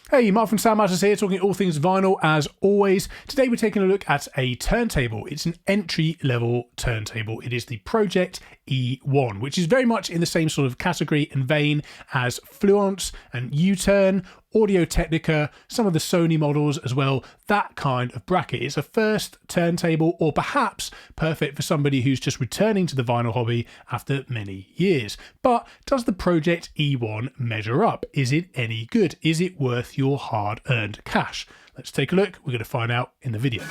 Hey, Mark from Sound Matters here, talking all things vinyl as always. Today we're taking a look at a turntable. It's an entry-level turntable. It is the Pro-Ject E1, which is very much in the same sort of category and vein as Fluence and U-Turn, Audio-Technica, some of the Sony models as well, that kind of bracket. It's a first turntable, or perhaps perfect for somebody who's just returning to the vinyl hobby after many years. But does the Pro-Ject E1 measure up? Is it any good? Is it worth your hard-earned cash? Let's take a look. We're going to find out in the video.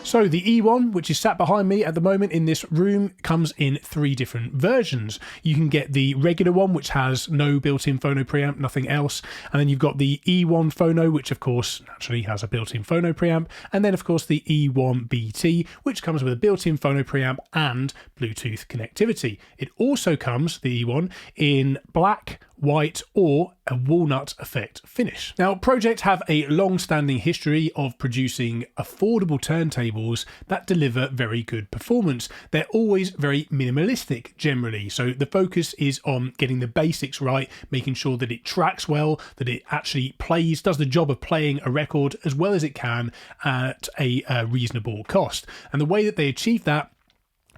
So the E1, which is sat behind me at the moment in this room, comes in three different versions. You can get the regular one, which has no built-in phono preamp, nothing else. And then you've got the E1 phono, which of course naturally has a built-in phono preamp. And then of course the E1 BT, which comes with a built-in phono preamp and Bluetooth connectivity. It also comes, the E1, in black, white, or a walnut effect finish. Now, Pro-Ject have a long-standing history of producing affordable turntables that deliver very good performance. They're always very minimalistic generally, so the focus is on getting the basics right, making sure that it tracks well, that it actually plays, does the job of playing a record as well as it can at a reasonable cost. And the way that they achieve that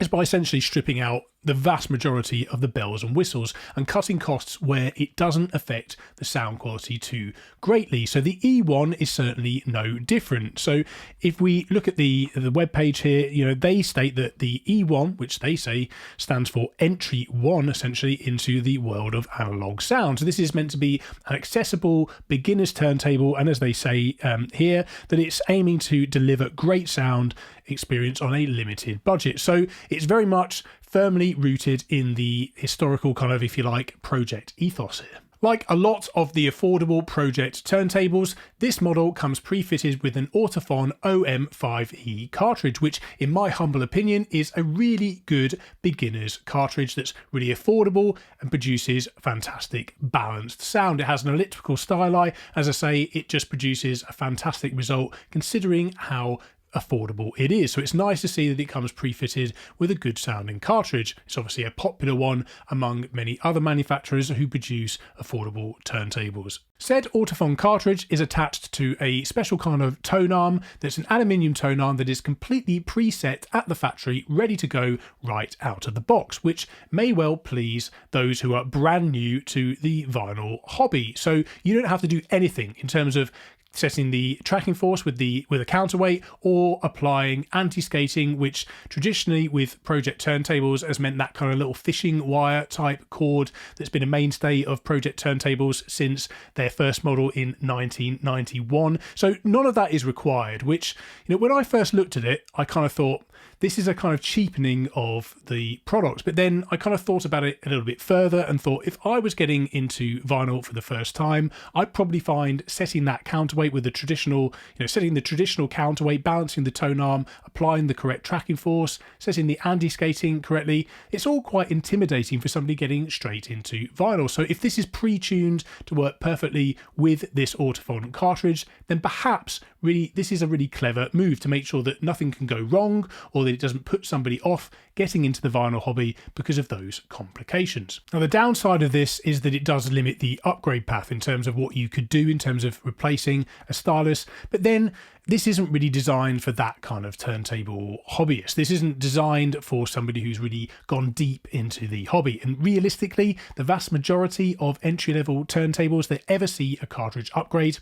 is by essentially stripping out the vast majority of the bells and whistles and cutting costs where it doesn't affect the sound quality too greatly. So the E1 is certainly no different. So if we look at the web page here, they state that the E1, which they say stands for entry one, essentially into the world of analog sound. So this is meant to be an accessible beginner's turntable, and as they say here, that it's aiming to deliver great sound experience on a limited budget. So it's very much firmly rooted in the historical kind of, if you like, Pro-Ject ethos here. Like a lot of the affordable Pro-Ject turntables, this model comes pre-fitted with an Ortofon OM5E cartridge, which in my humble opinion is a really good beginner's cartridge that's really affordable and produces fantastic balanced sound. It has an elliptical styli. As I say, it just produces a fantastic result considering how affordable it is. So it's nice to see that it comes pre-fitted with a good sounding cartridge. It's obviously a popular one among many other manufacturers who produce affordable turntables. Said Ortofon cartridge is attached to a special kind of tone arm that's an aluminium tone arm that is completely preset at the factory, ready to go right out of the box, which may well please those who are brand new to the vinyl hobby. So you don't have to do anything in terms of setting the tracking force with a counterweight or applying anti-skating, which traditionally with Pro-Ject turntables has meant that kind of little fishing wire type cord that's been a mainstay of Pro-Ject turntables since their first model in 1991. So none of that is required, which, when I first looked at it, I kind of thought, this is a kind of cheapening of the product. But then I kind of thought about it a little bit further and thought, if I was getting into vinyl for the first time, I'd probably find setting that counterweight with the traditional, setting the traditional counterweight, balancing the tone arm, applying the correct tracking force, setting the anti-skating correctly. It's all quite intimidating for somebody getting straight into vinyl. So if this is pre-tuned to work perfectly with this Ortofon cartridge, then perhaps really this is a really clever move to make sure that nothing can go wrong or that it doesn't put somebody off getting into the vinyl hobby because of those complications. Now, the downside of this is that it does limit the upgrade path in terms of what you could do in terms of replacing a stylus, but then this isn't really designed for that kind of turntable hobbyist. This isn't designed for somebody who's really gone deep into the hobby. And realistically, the vast majority of entry-level turntables that ever see a cartridge upgrade,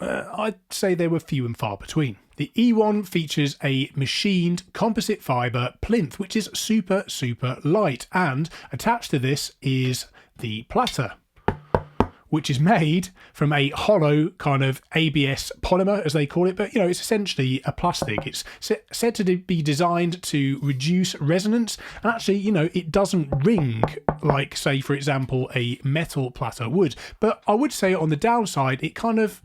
I'd say they were few and far between. The E1 features a machined composite fibre plinth, which is super, super light. And attached to this is the platter, which is made from a hollow kind of ABS polymer, as they call it. But, it's essentially a plastic. It's said to be designed to reduce resonance. And actually, it doesn't ring like, say, for example, a metal platter would. But I would say on the downside, it kind of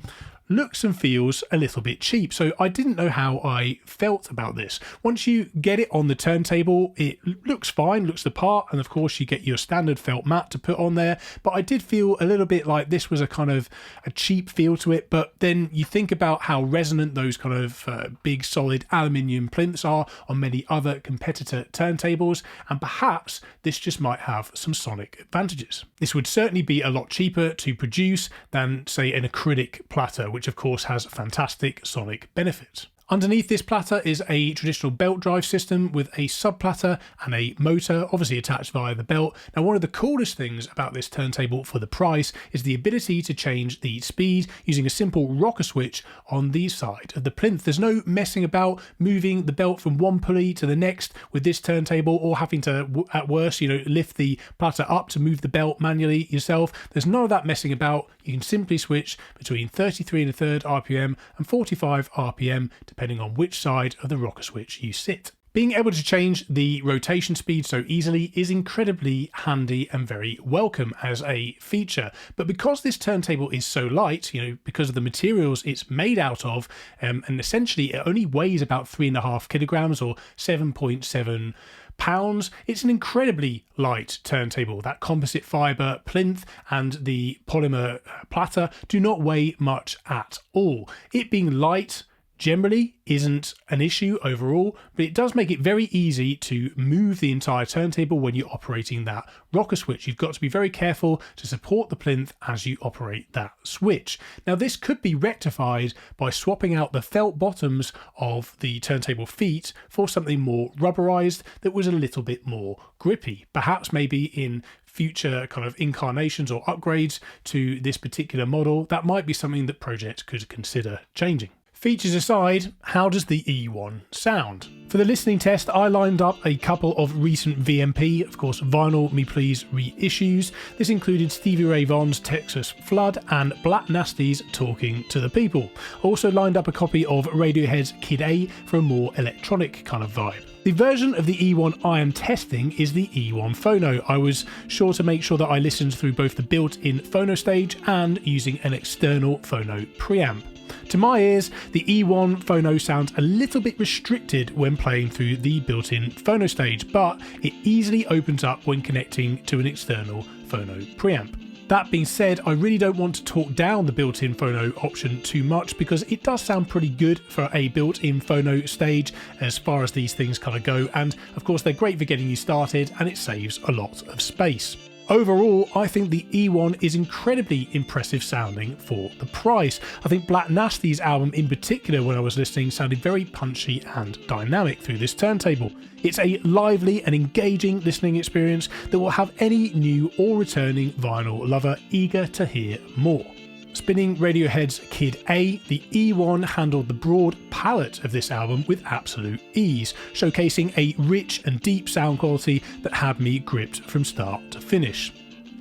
looks and feels a little bit cheap. So I didn't know how I felt about this. Once you get it on the turntable, it looks fine, looks the part, and of course you get your standard felt mat to put on there. But I did feel a little bit like this was a kind of a cheap feel to it. But then you think about how resonant those kind of big solid aluminium plinths are on many other competitor turntables, and perhaps this just might have some sonic advantages. This would certainly be a lot cheaper to produce than, say, an acrylic platter, which of course has fantastic sonic benefits. Underneath this platter is a traditional belt drive system with a sub-platter and a motor, obviously attached via the belt. Now, one of the coolest things about this turntable for the price is the ability to change the speed using a simple rocker switch on the side of the plinth. There's no messing about moving the belt from one pulley to the next with this turntable, or having to, at worst, lift the platter up to move the belt manually yourself. There's none of that messing about. You can simply switch between 33 1/3 RPM and 45 RPM, depending on which side of the rocker switch you sit. Being able to change the rotation speed so easily is incredibly handy and very welcome as a feature. But because this turntable is so light, because of the materials it's made out of, and essentially it only weighs about 3.5 kilograms or 7.7 pounds, it's an incredibly light turntable. That composite fibre plinth and the polymer platter do not weigh much at all. It being light generally isn't an issue overall, but it does make it very easy to move the entire turntable when you're operating that rocker switch. You've got to be very careful to support the plinth as you operate that switch. Now, this could be rectified by swapping out the felt bottoms of the turntable feet for something more rubberized that was a little bit more grippy. Perhaps maybe in future kind of incarnations or upgrades to this particular model, that might be something that Pro-Ject could consider changing. Features aside, how does the E1 sound? For the listening test, I lined up a couple of recent VMP, of course, Vinyl Me Please reissues. This included Stevie Ray Vaughan's Texas Flood and Black Nasty's Talking to the People. Also lined up a copy of Radiohead's Kid A for a more electronic kind of vibe. The version of the E1 I am testing is the E1 Phono. I was sure to make sure that I listened through both the built-in Phono stage and using an external Phono preamp. To my ears, the E1 Phono sounds a little bit restricted when playing through the built-in Phono stage, but it easily opens up when connecting to an external Phono preamp. That being said, I really don't want to talk down the built-in Phono option too much, because it does sound pretty good for a built-in Phono stage as far as these things kind of go, and of course they're great for getting you started and it saves a lot of space. Overall, I think the E1 is incredibly impressive sounding for the price. I think Black Nasty's album in particular, when I was listening, sounded very punchy and dynamic through this turntable. It's a lively and engaging listening experience that will have any new or returning vinyl lover eager to hear more. Spinning Radiohead's Kid A, the E1 handled the broad palette of this album with absolute ease, showcasing a rich and deep sound quality that had me gripped from start to finish.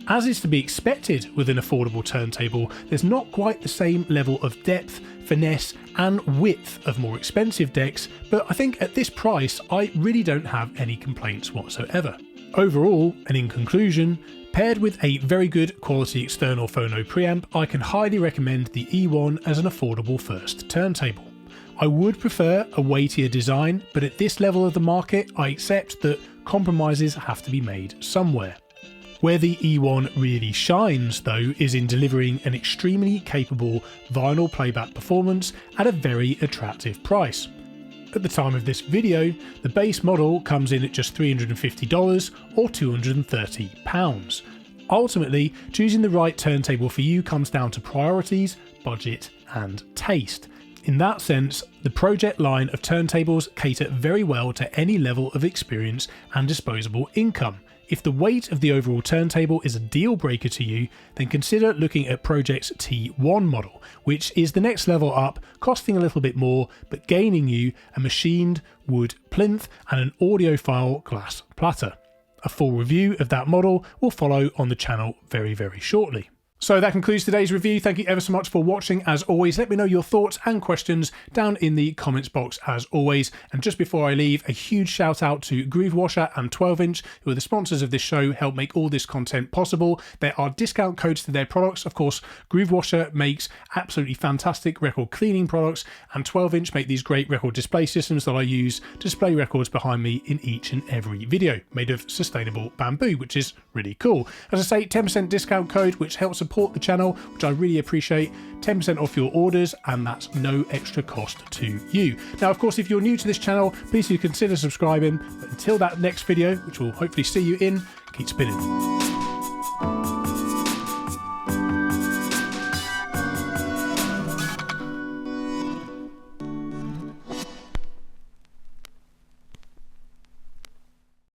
As is to be expected with an affordable turntable, there's not quite the same level of depth, finesse and width of more expensive decks, but I think at this price I really don't have any complaints whatsoever. Overall, and in conclusion, paired with a very good quality external Phono preamp, I can highly recommend the E1 as an affordable first turntable. I would prefer a weightier design, but at this level of the market, I accept that compromises have to be made somewhere. Where the E1 really shines, though, is in delivering an extremely capable vinyl playback performance at a very attractive price. At the time of this video, the base model comes in at just $350 or £230. Ultimately, choosing the right turntable for you comes down to priorities, budget and taste. In that sense, the Pro-Ject line of turntables cater very well to any level of experience and disposable income. If the weight of the overall turntable is a deal breaker to you, then consider looking at Pro-Ject's T1 model, which is the next level up, costing a little bit more, but gaining you a machined wood plinth and an audiophile glass platter. A full review of that model will follow on the channel very, very shortly. So that concludes today's review. Thank you ever so much for watching. As always, let me know your thoughts and questions down in the comments box as always. And just before I leave, a huge shout out to Groove Washer and 12-inch, who are the sponsors of this show, help make all this content possible. There are discount codes to their products. Of course, Groove Washer makes absolutely fantastic record cleaning products, and 12-inch make these great record display systems that I use to display records behind me in each and every video, made of sustainable bamboo, which is really cool. As I say, 10% discount code, which helps support the channel, which I really appreciate. 10% off your orders, and that's no extra cost to you. Now, of course, if you're new to this channel, please do consider subscribing. But until that next video, which we'll hopefully see you in, keep spinning.